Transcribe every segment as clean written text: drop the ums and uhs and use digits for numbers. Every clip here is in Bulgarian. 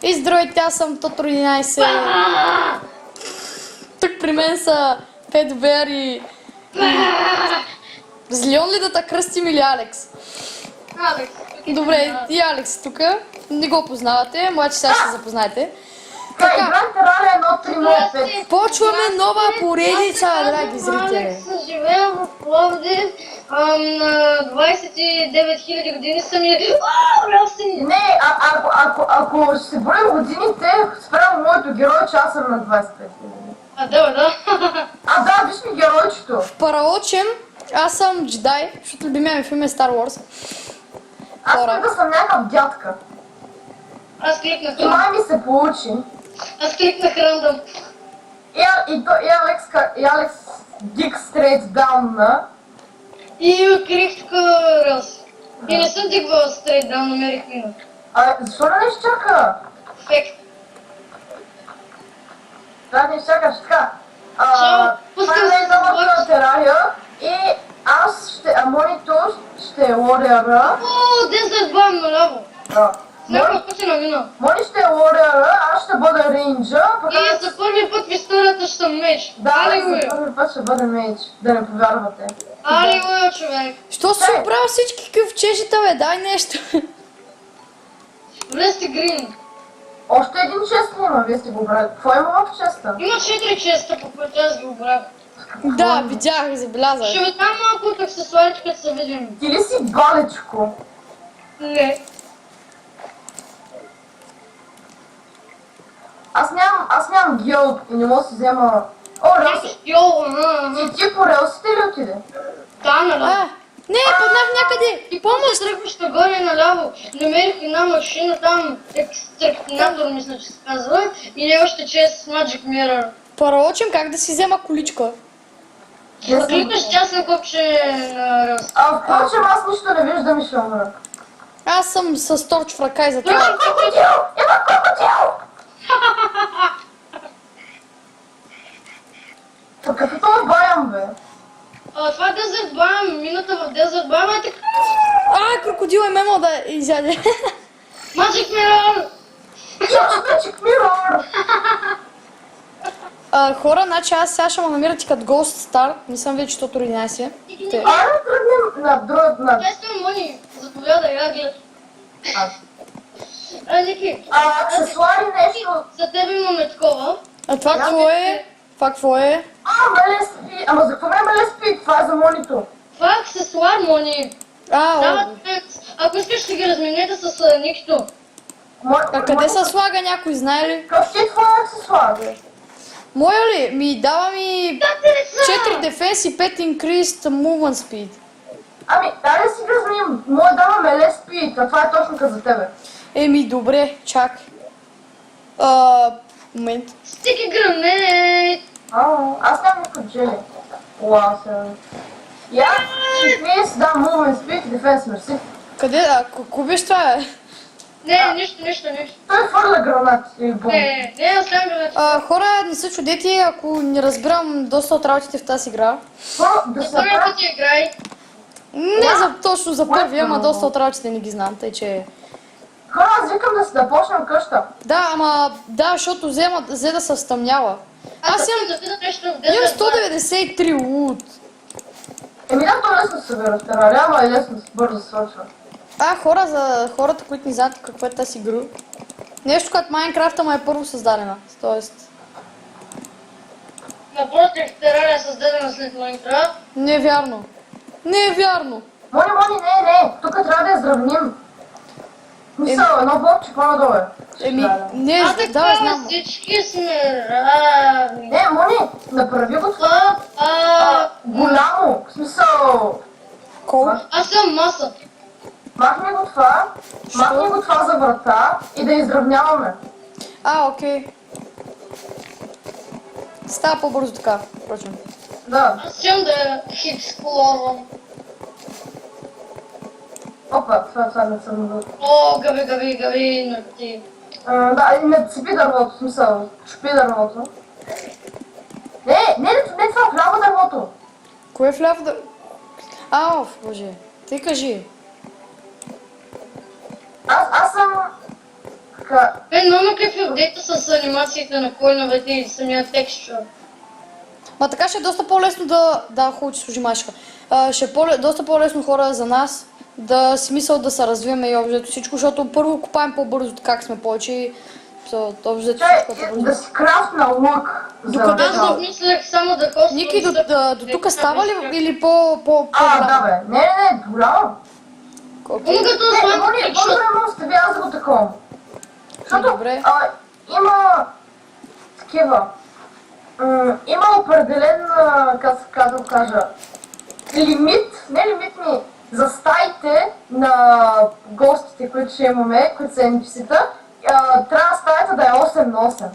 И здравейте, аз съм Тотор 11. Тук при мен са Петбер и... Злион ли да те кръстим или Алекс? Алекс. Добре, и Алекс тук. Не го познавате, младши сега ще се запознаете. Така, играем Терария 1.3.5. Почваме нова поредица, драги зрители. Алекс, живея в Пловдив, на 29 000 години съм и... Растени! Не, ако ще се броим годините, спрямо моето геройче, аз съм на 25 000. Да. Да, виж ми геройчето. Параочем, аз съм джедай, защото любимия ми филм е Star Wars. Аз искам да съм някакъв дядка. Аз кликнах И май ми се получи. Аз кликнах рандъм. И Алекс дик стрейт даун на... И открих тук релс. И не съм дигвала стрейт даун, намерих мина. Защо не изчака? Фект. Да, не изчакаш така. Пускам Това се е с новата Терария и аз ще... Монито ще е лорера. О, Desert Bomb наляво. Някаква пътина мина. Мони ще е лорера, аз ще бъда рейнджа. И за първи път в историята ще съм меч. Да, за първи път ще бъде меч, да не повярвате. Алилуя, човек. Що си оправя всички къвчежита, бе? Дай нещо. Влезте грин. Още един чест ли има, вие сте го обрали. Какво има в честа? Има 4 честа, по които аз ги обрах. Да, видях и забелязах. Ще ви дам малко от аксесуарите, като се видим. Ти ли си балечко? Не. Аз нямам гел и не мога да си взема... О, релси. Йо, Ти по релсите ли отиде? Да, наляво. Не, паднах някъде. И помощ тръгваш нагоре и наляво. Намерих една машина там, екстрактинатор мисля, че се казва. И не още чест с Magic Mirror. Параочем как да си взема количка. Кликаш частно копче на релс. Впрочем, аз нищо не виждам и ще умра. Аз съм с торч в ръка и Има затова. крокодил! Има крокодил! Като това баям, бе. Това е Desert Bomb, мината в Desert Bomb е така. Крокодил е мемо да изяде. Magic Mirror! Имаш Magic Mirror! Хора, значи аз сега ще ме намирате като Ghost Star. Не съм вече Тотор 11. Айде тръгнем на друг... Естествено, Мони, заповядай, я гледам. Ники, Аксесуари нещо... за тебе имаме такова. Това какво е? Това какво е? Мелеспи! Ама за какво ме мелеспи? Това е за монито. Това е аксесуар, Мони. О, Ако искаш, ще ги разменете с Никито. къде се слага някой, знае ли? Какъв ти е твой аксесуар, бе? Моя ли? Ми дава ми 4 defense и 5 increased movement speed. Дай да си разменим. Моя дава мелеспи. Това е точно като за тебе. Еми, добре, чак. Момент. Стики гранет! Аз нямам никакъв джели. Уау, сега. Я, ще си дам movement speed и defense, мерси. Къде? Какво беше това, бе? Не, нищо. Той хвърля гранат и бум. Не, аз нямам гранат. Хора, не се чудете, ако не разбирам доста от работите в тази игра. Да се Първи направи... път играй. Не точно за първи, ама доста от работите не ги знам, тъй че... Хора, аз викам да почнем къща. Да, защото взе да се стъмнява. Аз да видя нещо в имам Desert 193 лут. Да, то лесно се събира в Терария, ама и лесно бързо се свършва. Хора, за хората, които не знаят какво е тази игра. Нещо като Майнкрафта, ма е първо създадена. Тоест... Напротив, Терария е създадена след Майнкрафт. Не е вярно. Не е вярно. Мони, не, тук трябва да я здравним. Мисъл, едно блокче по-надолу е. Не, да, знам. Всички сме равни. Не, Мони, направи го това. Голямо, в смисъл... Колко? Аз съм маса. Махни го това за врата и да изравняваме. Окей. Става по-бързо така, впрочем. Да. Аз имам да експлорвам. Опа, това не съм го... О, гави, нати. Да, и не цепи дървото, в смисъл, чупи дървото. Не това, вляво дървото. Кое е вляво да... Боже. Ти кажи. Аз съм... Така, Много ме кефи апдейта с анимациите на коиновете и самия текстчур. Ма така ще е доста по-лесно да хубаво, че служи машка. Ще е доста по-лесно хора за нас да си мисля да се развиваме и обжето всичко, защото първо копаем по-бързо, как сме повече и обжето всичко е по-бързо. да си крафтна лък. Докъде Аз да мислех само да хоствам. Ники, до тук става ли или по А, да бе. Не, голямо. Окей. Като Не, слабо може да оставя аз го такова. Защото Добре. има такива. Има определен, как да го кажа, лимит, не лимит ми, за стаите на гостите, които ще имаме, които са NPC-та, трябва стаята да е 8 на 8.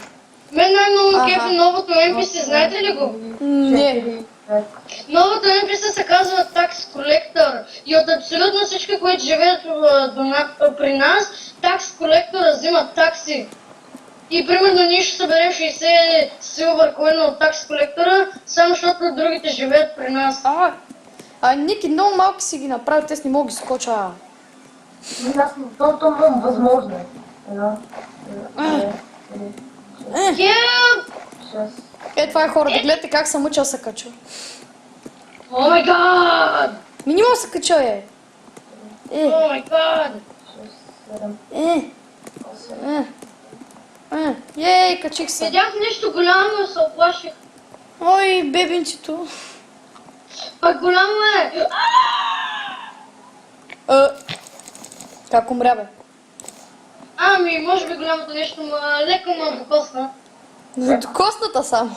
Мен най-много Аха. кефи новото NPC, знаете ли го? Не. 4, 5. Новото NPC се казва Tax Collector и от абсолютно всички, които живеят при нас, Tax Collector взимат такси. И примерно ние ще съберем 60 силвър коина от Tax Collector, само защото другите живеят при нас. Ники, много малки си ги направил, те не мога ги скоча. Аз то му възможно е. Едно, две, три, Хелп! 6. Това е хора, да гледате как съм учил се кача. О май гад! Не мога се кача, е. О май гад! 6, 7, 8. Ей, качих се. Видях нещо голямо и се оплаших. Ой, бебенчето. Пак голямо е! Как умря, бе? Ами, може би голямото нещо, леко ме докосна. До костната само.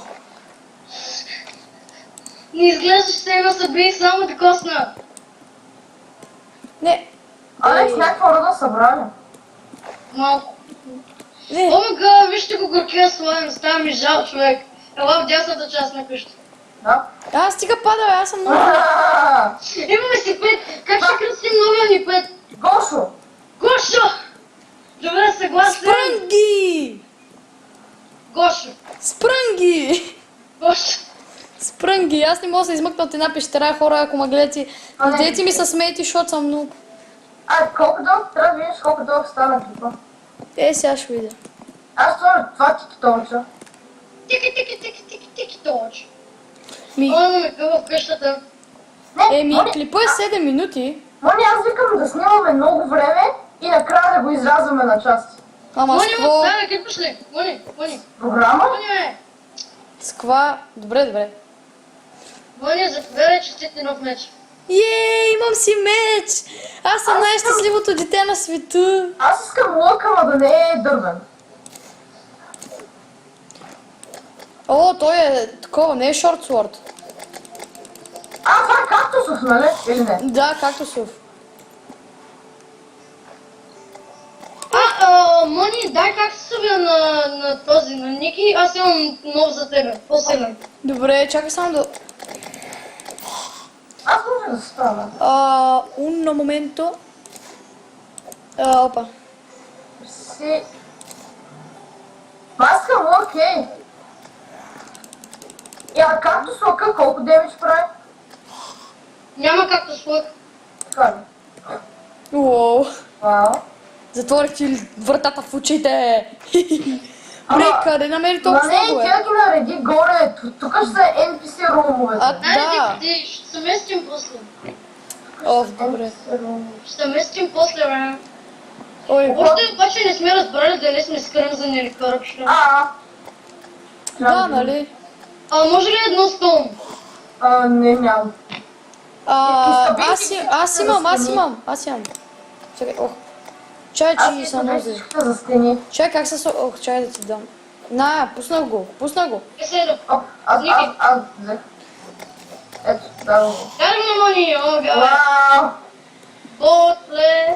Не изглежда, че има съби, само докосна. Не. Алекс, някаква рода събрали. Малко. Не. Омега, вижте го горкия слоем, става ми жал човек. Ела в дясната част на къща. Да. Стига пада, бе, аз съм много. Имаме си 5, как ще кръстим новия ни 5? Гошо! Гошо! Добре, съгласен. Спрънги! Гошо. Спрънги! Гошо. Спрънги! Аз не мога да се измъкна от една пещера, хора, ако ме гледате. Дете ми се смеете, защото съм много. Колко дълго трябва да видиш колко дълго стана клипа. Сега ще видя. Аз това тикитонча. Тики, точно. Ми, О, ме къва в къщата. клипа е 7 минути. Мони, аз викам да снимаме много време и накрая да го изразваме на части. Ама с Мони, какво? дай, къде пошли? Мони. Програма? Мони, С каква? Добре. Мони, заповядай, че ти нов меч. Имам си меч! Аз съм най-щастливото дете на света. Аз искам лъка, ама да не е дървен. О, той е такова, не е шортсворд. Това е кактусов, нали? Или не? Да, както сув. Мони, дай как се събя на този, на Ники, аз имам нов за тебе, по-силен. Добре, чакай само да... Аз може да се справя. Uno momento. Опа. Си... Аз искам лък, ей! Кактус лъка колко демидж прави? Няма както слък. Така ли? Уоу. Вау. Затворих ти вратата в очите. Бре, къде намери толкова не, много, тя ги нареди горе. Тук ще са NPC румовете. Да. Айде, ще се местим после. Добре. Ще се местим после, бе. Ой, Още обаче не сме разбрали дали сме скръмзани или коръпщо. да, нали? Може ли едно стон? Не, нямам. Аз имам. Чакай, Чай, че съм Аз нози. всичките за стени. Чай, как се... чай да ти дам. Пуснах го. Седо. Аз взех. Ето, да го. Дай ми Мони, бе. Вау! После.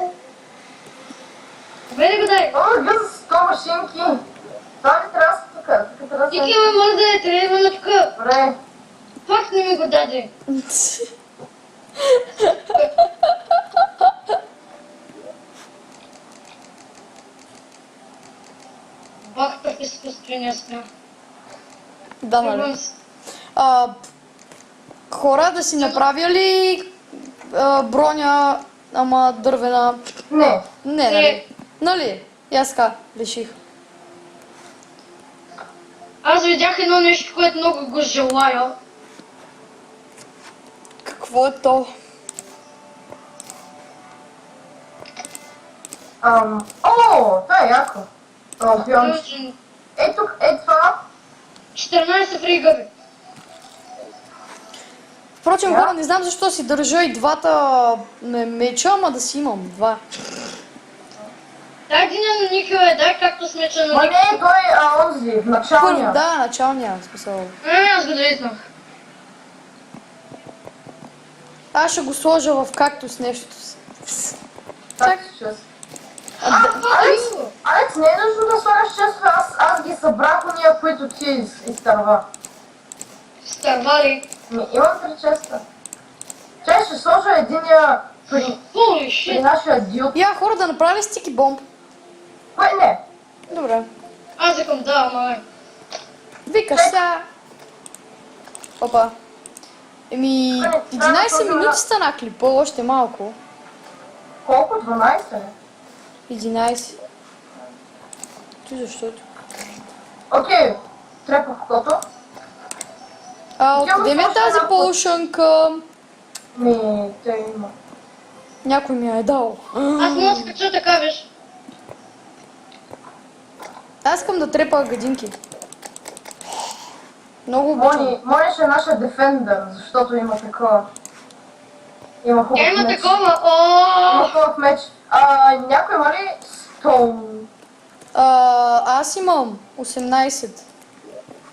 Добре ли го дай? Гъс с 100 машинки. Това ли трябва да се тук? Тук трябва да Ники, се... ме може да е, трябва да имаме тук. Добре. Пак не ми го даде. Бах, такъв изкуствения смях. Да, нали? Хора да си направили броня, ама дървена. Не. Не, нали? Нали? И аз така реших. Аз видях едно нещо, което много го желая. Какво е то? О, това е яко. О, пионче. Ключен. Ей тук, ей това. 14 фригъри. Впрочем, Да. хора, не знам защо си държа и двата меча, ама да си имам два. Дай един на Никио е, дай както с меча на Ма Никио. не, той онзи, Първо, началния. да, началния смисъл. Аз го дритнах. Аз ще го сложа в кактус нещото си. Так, чест. Алекс, не е нужно да слагаш често, аз ги събрах уния, които ти изтърва. Стървали. Имам 3 честа. Чай ще сложа единия при Holy shit. нашия дюд. Я, хора, да направя стики бомб. Кой не? Добре. Аз викам да, ама не. Викаш сега. Опа. Еми, 11 минути стана клипа, още малко. Колко? 12 ли? 11. Ти защото? Окей, трепах кото. Откъде ми е тази полушънка? Те има. Някой ми я е дал. Аз мога да скача така, виж. Аз искам да трепа гадинки. Много обичам. Мони ще е нашия дефендър, защото има такова. Има Тя хубав има меч. такова. Има хубав меч. Някой има ли стоун? Аз имам 18.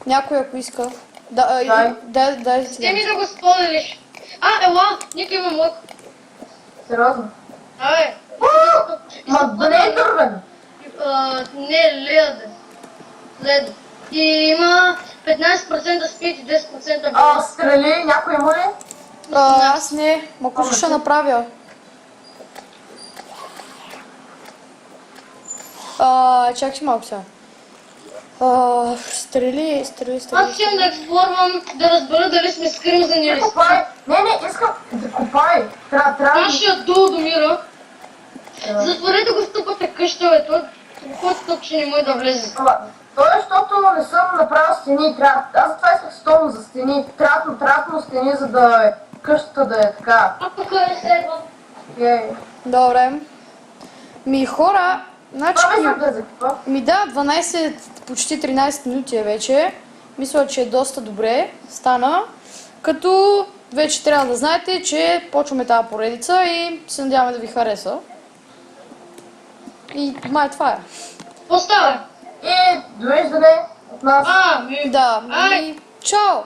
Някой ако иска. Дай. Дай Те си. ми да го споделиш. Ела, Ники има лък. Сериозно? Абе. Ма не е дървен. Не, лед. Лед. И има 15% спид и 10% бонус. Стрели, някой има ли? Аз не. Мако ще направя. Чакай си малко сега. Стрели. Аз искам да експлорвам, да разбера дали сме скримзани или Копай. Не, искам да копай. Трябва. нашия дул домира. Затворете го в тъпата къща, бе. Който тук, че не може да влезе. Ама, то е, защото не съм направил стени. Аз затова исках стол за стени. Трябва му стени, за да е къщата да е така. А тук е следва. Ей. Добре. Ми хора, значи... Това беше да закипа. Ми да, 12, почти 13 минути е вече. Мисля, че е доста добре стана. Като вече трябва да знаете, че почваме тази поредица и се надяваме да ви хареса. И май това е. Остава. И довиждане от нас. Ми. Да, Ай. и чао!